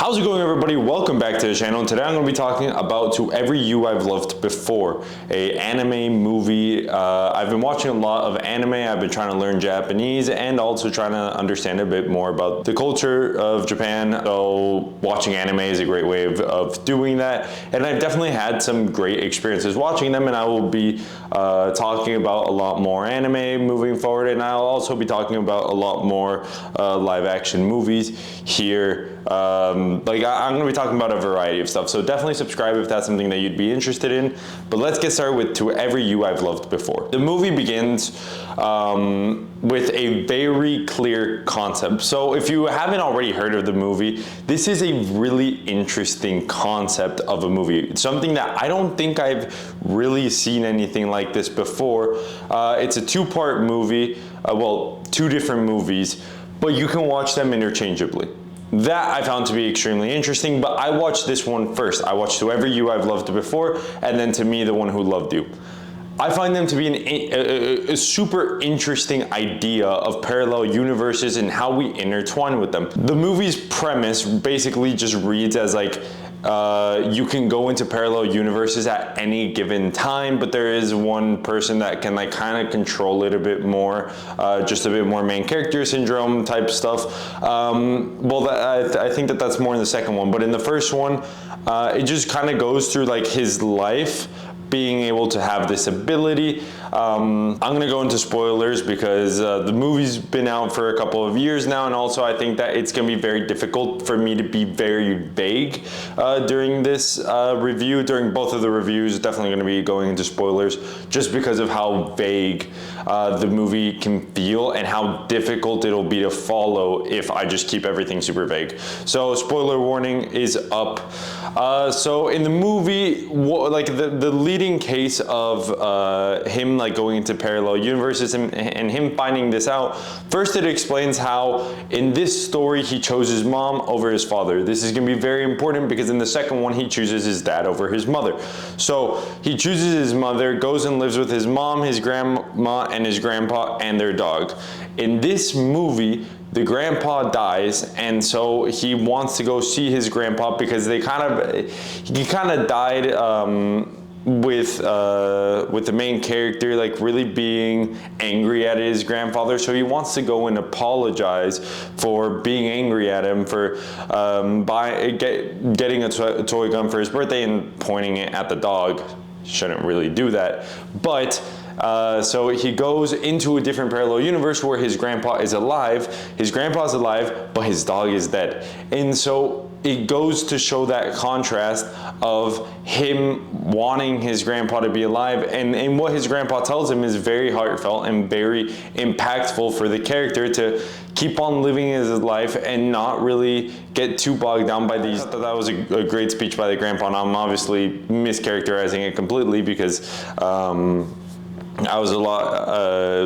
How's it going, everybody? Welcome back to the channel. Today I'm going to be talking about To Every You I've Loved Before, a anime movie. I've been watching a lot of anime. I've been trying to learn Japanese and also trying to understand a bit more about the culture of Japan. So watching anime is a great way of doing that. And I've definitely had some great experiences watching them, and I will be talking about a lot more anime moving forward, and I'll also be talking about a lot more live action movies here. I'm going to be talking about a variety of stuff, so definitely subscribe if that's something that you'd be interested in. But let's get started with To Every You I've Loved Before. The movie begins with a very clear concept. So if you haven't already heard of the movie, this is a really interesting concept of a movie. It's something that I don't think I've really seen anything like this before. It's a two-part movie, well, two different movies, but you can watch them interchangeably. That I found to be extremely interesting, but I watched this one first. I watched To Every You I've Loved Before, and then To Me, the One Who Loved You. I find them to be a super interesting idea of parallel universes and how we intertwine with them. The movie's premise basically just reads as like, you can go into parallel universes at any given time, but there is one person that can like kind of control it a bit more, just a bit more main character syndrome type stuff. I think that's more in the second one, but in the first one, it just kind of goes through like his life being able to have this ability. I'm gonna go into spoilers because the movie's been out for a couple of years now, and also I think that it's gonna be very difficult for me to be very vague during this review. During both of the reviews, definitely gonna be going into spoilers just because of how vague the movie can feel and how difficult it'll be to follow if I just keep everything super vague. So spoiler warning is up. So in the movie, like the leading case of him like going into parallel universes and him finding this out, first it explains how in this story he chose his mom over his father. This is going to be very important because in the second one he chooses his dad over his mother. So he chooses his mother, goes and lives with his mom, his grandma, and his grandpa and their dog. In this movie, the grandpa dies, and so he wants to go see his grandpa because he kind of died with the main character like really being angry at his grandfather, so he wants to go and apologize for being angry at him for getting a toy gun for his birthday and pointing it at the dog. Shouldn't really do that, but so he goes into a different parallel universe where his grandpa is alive. His grandpa's alive, but his dog is dead. And so it goes to show that contrast of him wanting his grandpa to be alive, and what his grandpa tells him is very heartfelt and very impactful for the character to keep on living his life and not really get too bogged down by these. I thought that was a great speech by the grandpa, and I'm obviously mischaracterizing it completely because I was a lot,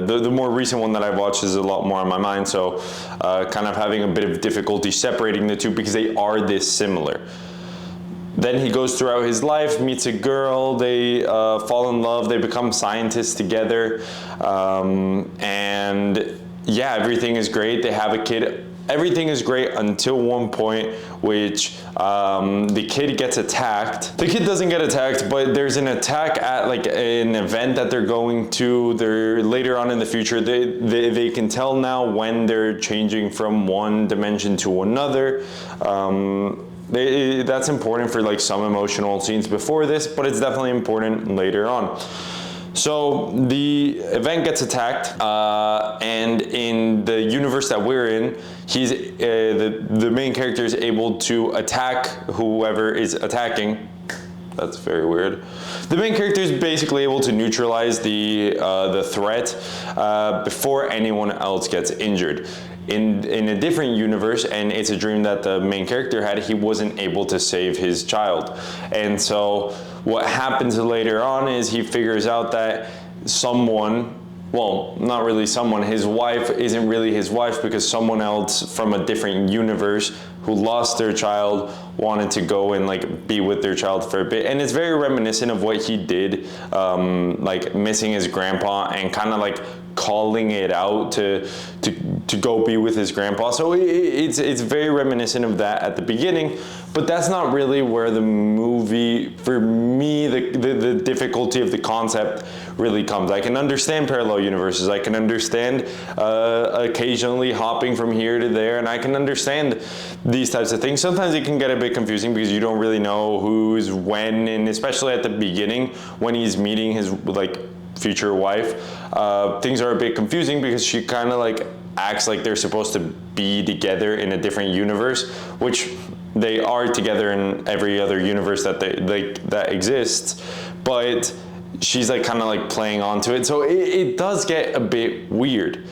the more recent one that I've watched is a lot more on my mind, so kind of having a bit of difficulty separating the two because they are this similar. Then he goes throughout his life, meets a girl, they fall in love, they become scientists together, and yeah, everything is great, they have a kid. Everything is great until one point, which the kid gets attacked. The kid doesn't get attacked, but there's an attack at like an event that they're going to. They're later on in the future. They can tell now when they're changing from one dimension to another. That's important for like some emotional scenes before this, but it's definitely important later on. So the event gets attacked, and in the universe that we're in, he's the main character is able to attack whoever is attacking. That's very weird. The main character is basically able to neutralize the threat before anyone else gets injured. In a different universe, and it's a dream that the main character had, he wasn't able to save his child. And so what happens later on is he figures out that someone, well, not really someone, his wife isn't really his wife because someone else from a different universe who lost their child wanted to go and like be with their child for a bit. And it's very reminiscent of what he did, like missing his grandpa and kind of like calling it out to to go be with his grandpa. So it's very reminiscent of that at the beginning, but that's not really where the movie, for me, the difficulty of the concept really comes. I can understand parallel universes. I can understand occasionally hopping from here to there, and I can understand these types of things. Sometimes it can get a bit confusing because you don't really know who's when, and especially at the beginning when he's meeting his like future wife, things are a bit confusing because she kind of like acts like they're supposed to be together in a different universe, which they are together in every other universe that that exists, but she's like kind of like playing onto it. So it does get a bit weird.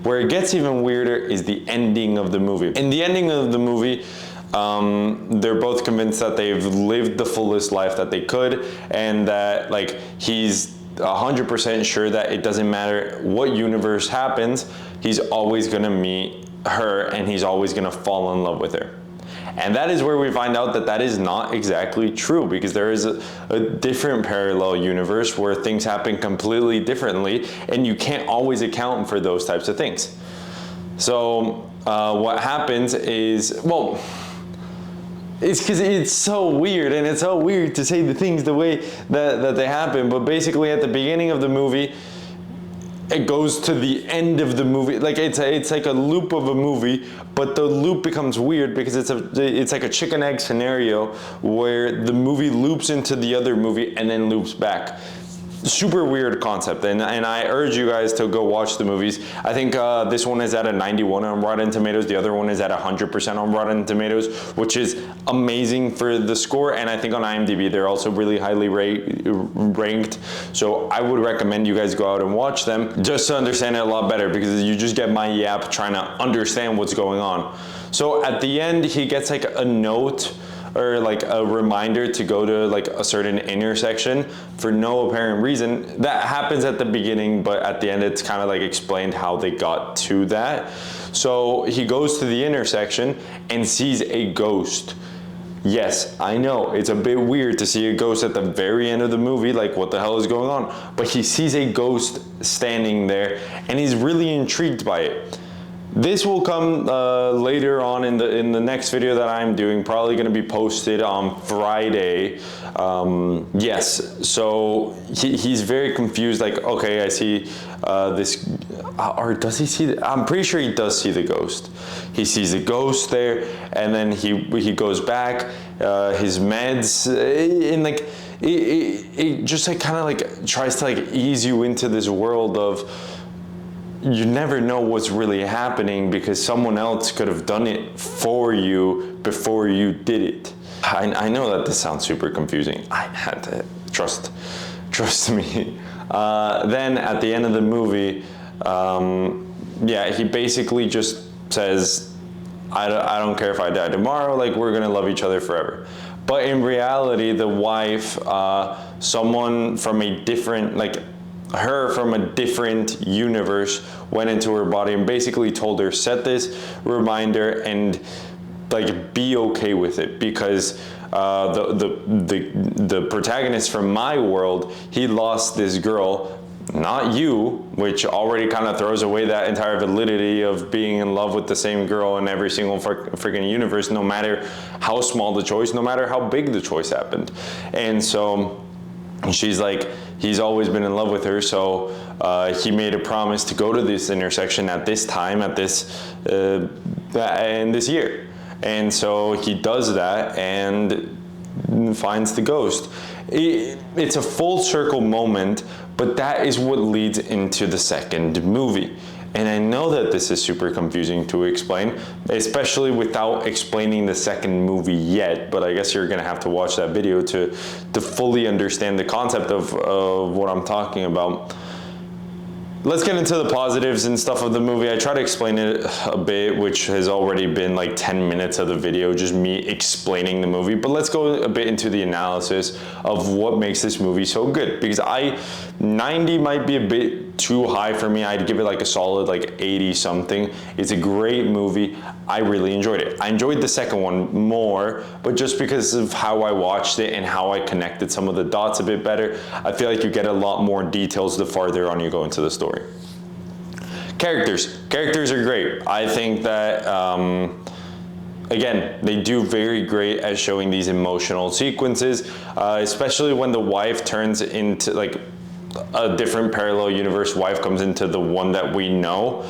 Where it gets even weirder is the ending of the movie. In the ending of the movie, they're both convinced that they've lived the fullest life that they could, and that like he's 100% sure that it doesn't matter what universe happens, he's always gonna meet her and he's always gonna fall in love with her. And that is where we find out that that is not exactly true, because there is a different parallel universe where things happen completely differently, and you can't always account for those types of things. So what happens is, well, it's because it's so weird, and it's so weird to say the things the way that they happen, but basically at the beginning of the movie, it goes to the end of the movie. Like it's like a loop of a movie, but the loop becomes weird because it's like a chicken egg scenario where the movie loops into the other movie and then loops back. Super weird concept, and I urge you guys to go watch the movies. I think this one is at a 91 on Rotten Tomatoes. The other one is at 100% on Rotten Tomatoes, which is amazing for the score. And I think on IMDb they're also really highly ranked. So I would recommend you guys go out and watch them just to understand it a lot better, because you just get my yap trying to understand what's going on. So at the end, he gets like a note or like a reminder to go to like a certain intersection for no apparent reason. That happens at the beginning, but at the end it's kind of like explained how they got to that. So he goes to the intersection and sees a ghost. Yes, I know, it's a bit weird to see a ghost at the very end of the movie, like what the hell is going on? But he sees a ghost standing there and he's really intrigued by it. This will come later on in the next video that I'm doing, probably going to be posted on Friday. Yes, so he's very confused, like, okay, I see this, or does he see I'm pretty sure he does see the ghost. He sees a ghost there, and then he goes back, his meds, and like, it just like kind of like tries to like ease you into this world of, you never know what's really happening because someone else could have done it for you before you did it. I know that this sounds super confusing. I had to trust me. Then at the end of the movie, yeah, he basically just says, I don't care if I die tomorrow, like we're gonna love each other forever. But in reality, the wife, someone from a different, like her from a different universe went into her body and basically told her, set this reminder and like be okay with it, because the protagonist from my world, he lost this girl, not you, which already kind of throws away that entire validity of being in love with the same girl in every single freaking universe, no matter how small the choice, no matter how big the choice happened. And so she's like, he's always been in love with her, so he made a promise to go to this intersection at this time, at this, in this year. And so he does that and finds the ghost. It's a full circle moment, but that is what leads into the second movie. And I know that this is super confusing to explain, especially without explaining the second movie yet, but I guess you're gonna have to watch that video to fully understand the concept of what I'm talking about. Let's get into the positives and stuff of the movie. I try to explain it a bit, which has already been like 10 minutes of the video, just me explaining the movie. But let's go a bit into the analysis of what makes this movie so good. Because 90 might be a bit too high for me. I'd give it like a solid like 80 something. It's a great movie. I really enjoyed it. I enjoyed the second one more, but just because of how I watched it and how I connected some of the dots a bit better, I feel like you get a lot more details the farther on you go into the story. Characters are great. I think that again, they do very great at showing these emotional sequences, especially when the wife turns into like a different parallel universe. Wife comes into the one that we know,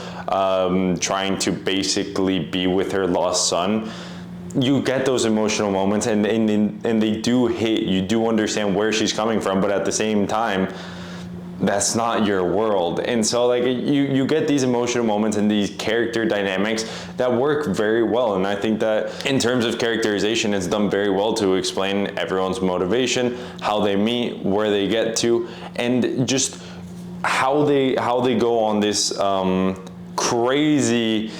trying to basically be with her lost son. You get those emotional moments, and they do hit. You do understand where she's coming from, but at the same time, that's not your world. And so like you get these emotional moments and these character dynamics that work very well. And I think that in terms of characterization, it's done very well to explain everyone's motivation, how they meet, where they get to, and just how they go on this crazy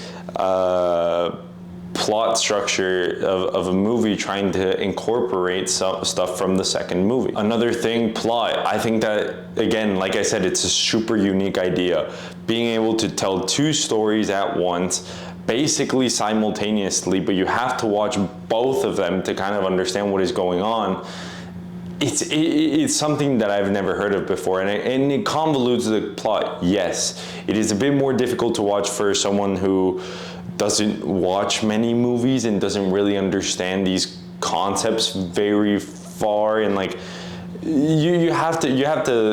plot structure of a movie, trying to incorporate some stuff from the second movie. Another thing, plot. I think that, again, like I said, it's a super unique idea. Being able to tell two stories at once, basically simultaneously, but you have to watch both of them to kind of understand what is going on. It's something that I've never heard of before, and it convolutes the plot. Yes, it is a bit more difficult to watch for someone who doesn't watch many movies and doesn't really understand these concepts very far, and like you have to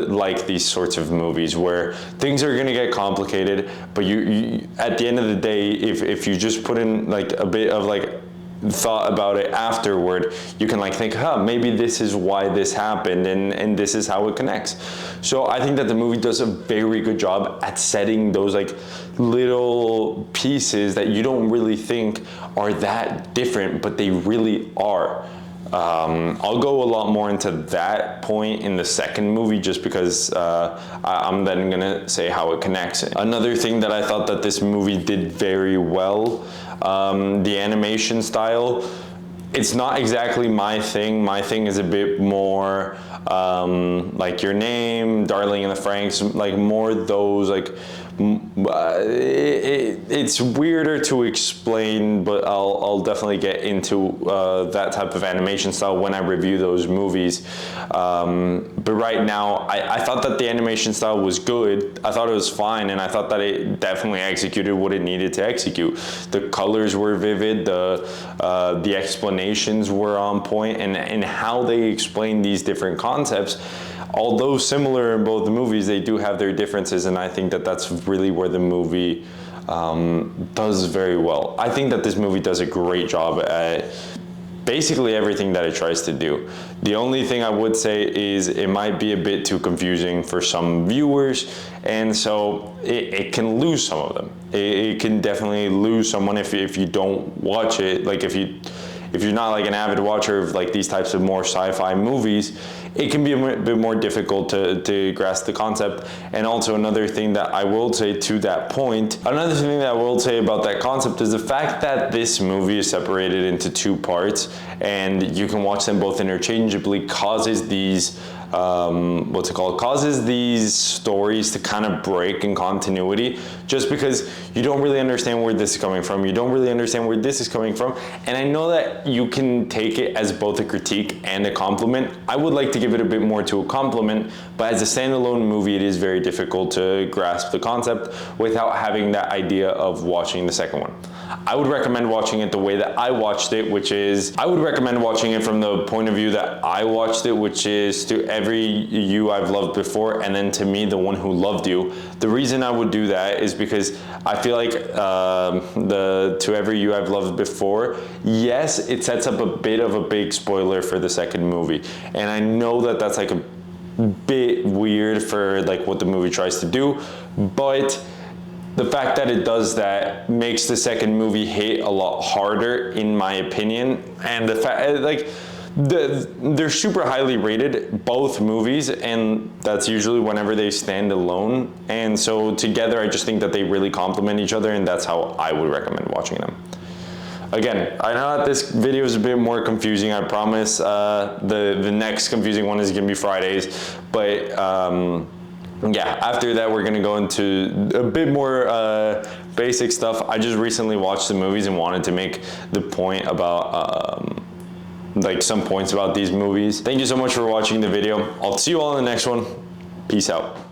like these sorts of movies where things are going to get complicated, but you at the end of the day, if you just put in like a bit of like thought about it afterward, you can like think, maybe this is why this happened, and this is how it connects. So I think that the movie does a very good job at setting those like little pieces that you don't really think are that different, but they really are. I'll go a lot more into that point in the second movie, just because I'm then gonna say how it connects. Another thing that I thought that this movie did very well, the animation style. It's not exactly my thing. My thing is a bit more like Your Name, Darling in the Franxx, like more those like it's weirder to explain, but I'll definitely get into that type of animation style when I review those movies. But right now, I thought that the animation style was good. I thought it was fine, and I thought that it definitely executed what it needed to execute. The colors were vivid, the explanations were on point, and how they explain these different concepts. Although similar in both the movies, they do have their differences, and I think that that's really where the movie does very well. I think that this movie does a great job at basically everything that it tries to do. The only thing I would say is it might be a bit too confusing for some viewers, and so it can lose some of them. It can definitely lose someone if you don't watch it. Like if you're not like an avid watcher of like these types of more sci-fi movies, it can be a bit more difficult to grasp the concept. And also another thing that I will say to that point, another thing that I will say about that concept is the fact that this movie is separated into two parts and you can watch them both interchangeably causes these causes these stories to kind of break in continuity, just because you don't really understand where this is coming from, you don't really understand where this is coming from. And I know that you can take it as both a critique and a compliment. I would like to give it a bit more to a compliment, but as a standalone movie, it is very difficult to grasp the concept without having that idea of watching the second one. I would recommend watching it the way that I watched it, which is, I would recommend watching it from the point of view that I watched it, which is to every you I've loved before, and then to me, the one who loved you. The reason I would do that is because I feel like the to every you I've loved before, yes, it sets up a bit of a big spoiler for the second movie. And I know that that's like a bit weird for like what the movie tries to do, but the fact that it does that makes the second movie hit a lot harder, in my opinion. And the fact, like, they're super highly rated, both movies, and that's usually whenever they stand alone. And so together, I just think that they really complement each other, and that's how I would recommend watching them. Again, I know that this video is a bit more confusing. I promise the next confusing one is gonna be Fridays, but yeah, after that we're gonna go into a bit more basic stuff. I just recently watched the movies and wanted to make the point about like some points about these movies. Thank you so much for watching the video. I'll see you all in the next one. Peace out.